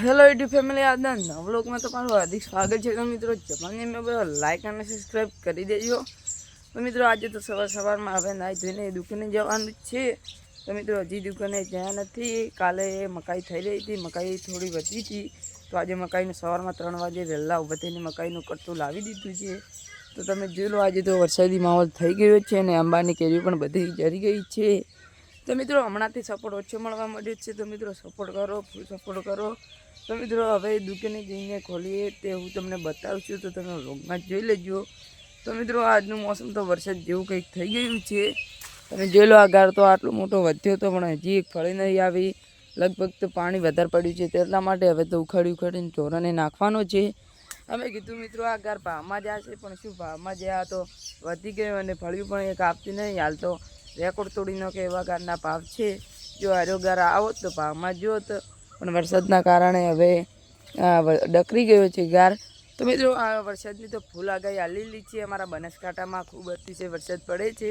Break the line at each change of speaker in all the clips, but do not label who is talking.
Hello YouTube family, આજના નવા વ્લોગમાં તમારું હાર્દિક સ્વાગત છે। તો મિત્રો જમાને મેં બધા લાઈક અને સબસ્ક્રાઈબ કરી દેજો। તો મિત્રો આજે તો સવારમાં હવે નાહી ધોઈને દુકાને જવાનું છે। તો મિત્રો હજી દુકાને ગયા નથી। કાલે મકાઈ થઈ રહી હતી, મકાઈ થોડી વધી હતી, તો આજે મકાઈનું સવારમાં 3 વાગે વહેલા ઊભા થઈને મકાઈનું કટ્ટું લાવી દીધું છે। તો તમે જોઈ લો, આજે તો વરસાદી માહોલ થઈ ગયો છે અને આંબાની કેરી પણ બધી જરી ગઈ છે। તો મિત્રો હમણાંથી સપોર્ટ ઓછો મળવા માંડ્યો છે, તો મિત્રો સપોર્ટ કરો, ફૂલ સપોર્ટ કરો। તો મિત્રો હવે દુકાને જઈને ખોલીએ તે હું તમને બતાવું છું, તો તમે વ્લોગમાં જોઈ લેજો। તો મિત્રો આજનું મોસમ તો વરસાદ જેવું કંઈક થઈ ગયું છે। તમે જોઈ લો, આ ગાર તો આટલો મોટો વધ્યો હતો પણ હજી એક ફળી નહીં આવી। લગભગ તો પાણી વધારે પડ્યું છે, તેટલા માટે હવે તો ઉખાડીને ચોરાને નાખવાનો છે। અમે કીધું મિત્રો આ ગાર ભાવમાં જશે, પણ શું ભાવમાં જ્યાં તો વધી ગયો અને ફળ્યું પણ એક આપતી નહીં। હાલ તો રેકોર્ડ તોડીનો કે એવા ગારના ભાવ છે। જો આરો ગાર આવો તો ભાવમાં જો તો, પણ વરસાદના કારણે હવે ડકરી ગયો છે ગાર। તો મિત્રો આ વરસાદની તો ફૂલ આગાહી આલેલી છે। અમારા બનાસકાંઠામાં ખૂબ અતિશય વરસાદ પડે છે।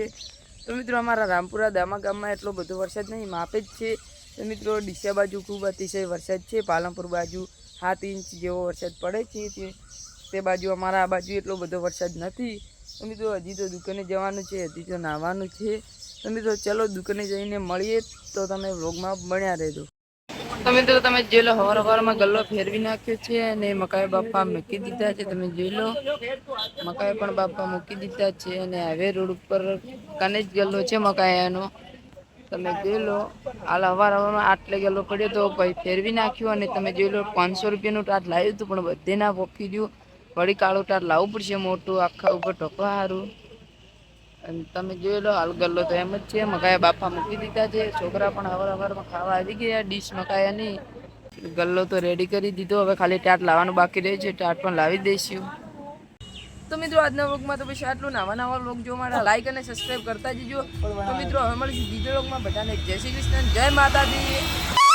તો મિત્રો અમારા રામપુરા દામા ગામમાં એટલો બધો વરસાદ નહીં, માપે જ છે। તો મિત્રો ડીસા બાજુ ખૂબ અતિશય વરસાદ છે। પાલનપુર બાજુ 7 ઇંચ જેવો વરસાદ પડે છે, તે બાજુ અમારા આ બાજુ એટલો બધો વરસાદ નથી। તો મિત્રો હજી તો દુકાને જવાનું છે, હજી તો નાહવાનું છે। તો મિત્રો ચલો દુકાને જઈને મળીએ, તો તમે વ્લોગમાં બન્યા રહેજો। તો મિત્રો તમે જોઈ લો, હવારમાં ગલ્લો ફેરવી નાખ્યો છે અને મકાઈ બાપા મૂકી દીધા છે। તમે જોઈ લો, મકાઈ પણ બાપા મૂકી દીધા છે અને હાઈવે રોડ ઉપર કને જ ગલ્લો છે મકાઈનો। તમે જોઈ લો, હાલ હવારમાં આટલે ગલ્લો પડ્યો તો ભાઈ ફેરવી નાખ્યો અને તમે જોઈ લો 500 રૂપિયાનું ટાટ લાવ્યું હતું, પણ બધે ના પોકી ગયું। વળી કાળું ટાટ લાવવું પડશે મોટું, આખા ઉપર ઢોકવા સારું। અને તમે જોઈ લો, હાલ ગલ્લો તો એમ જ છે, મકાઈ બાપા મૂકી દીધા છે। છોકરા પણ હવારમાં ખાવા આવી ગયા ડીશ મકાયાની। ગલ્લો તો રેડી કરી દીધો, હવે ખાલી ટાટ લાવવાનું બાકી રહે છે, ટાટ પણ લાવી દઈશું। તો મિત્રો આજના વ્લોગમાં તો પછી આટલું। નવા વ્લોગ જોવા માટે લાઈક અને સબસ્ક્રાઈબ કરતા જજો। તો મિત્રો હવે મળીશું બીજા વ્લોગમાં। બધાને જય શ્રી કૃષ્ણ, જય માતાજી।